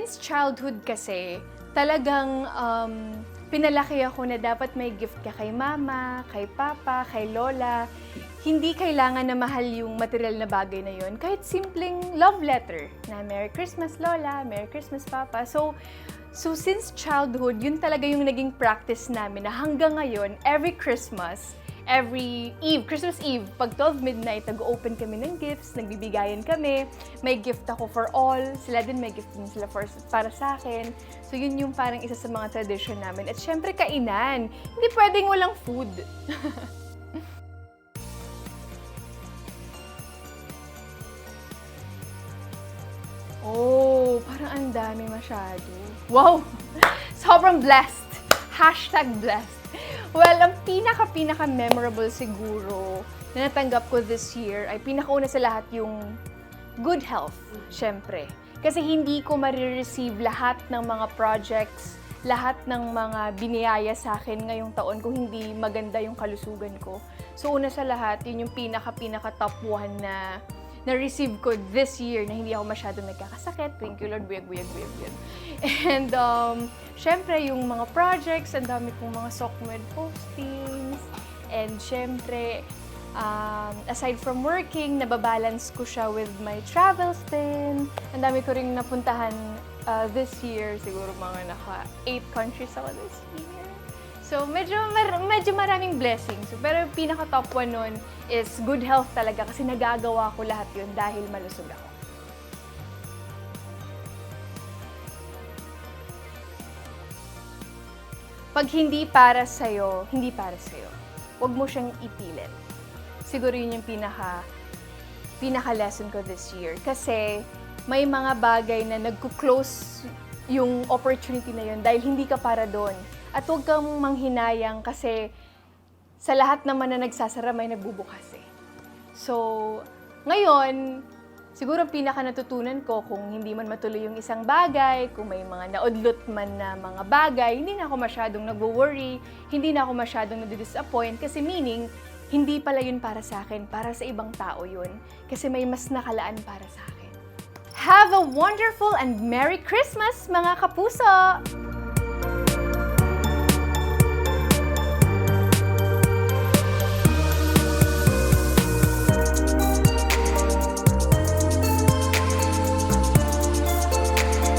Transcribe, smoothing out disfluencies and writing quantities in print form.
since childhood kasi, talagang pinalaki ako na dapat may gift ka kay mama, kay papa, kay lola. Hindi kailangan na mahal yung material na bagay na yun. Kahit simpleng love letter na Merry Christmas Lola, Merry Christmas Papa. So since childhood, yun talaga yung naging practice namin na hanggang ngayon, every Christmas, every Eve, Christmas Eve, pag 12 midnight, nag-open kami ng gifts, nagbibigayan kami, may gift ako for all, sila din may gift din sila para sa akin. So yun yung parang isa sa mga tradition namin. At syempre kainan, hindi pwedeng walang food. Oh, parang ang dami masyado. Wow! Sobrang blessed! Hashtag blessed. Well, ang pinaka-memorable siguro na natanggap ko this year ay pinakauna sa lahat yung good health, syempre. Kasi hindi ko marireceive lahat ng mga projects, lahat ng mga biniyaya sa akin ngayong taon kung hindi maganda yung kalusugan ko. So una sa lahat, yun yung pinaka-top one na na-receive ko this year na hindi ako masyadong nagkakasakit. Thank you, Lord. Buyag. And, syempre, yung mga projects, ang dami kong mga SOCMED postings. And, syempre, aside from working, nababalance ko siya with my travels din. Ang dami ko rin napuntahan this year. Siguro mga naka 8 countries ako this year. So, medyo maraming blessings. Pero pinaka-top one nun is good health talaga kasi nagagawa ko lahat yun dahil malusog ako. Pag hindi para sa'yo, hindi para sa'yo. Huwag mo siyang ipilit. Siguro yun yung pinaka-lesson ko this year. Kasi may mga bagay na nagko-close yung opportunity na yun dahil hindi ka para doon. At huwag kang manghinayang kasi sa lahat naman na nagsasara may nagbubukas eh. So, ngayon, siguro pinaka-natutunan ko kung hindi man matuloy yung isang bagay, kung may mga naudlot man na mga bagay, hindi na ako masyadong nag-worry, hindi na ako masyadong nadi-disappoint kasi meaning, hindi pala yun para sa akin, para sa ibang tao yun. Kasi may mas nakalaan para sa akin. Have a wonderful and Merry Christmas, mga kapuso!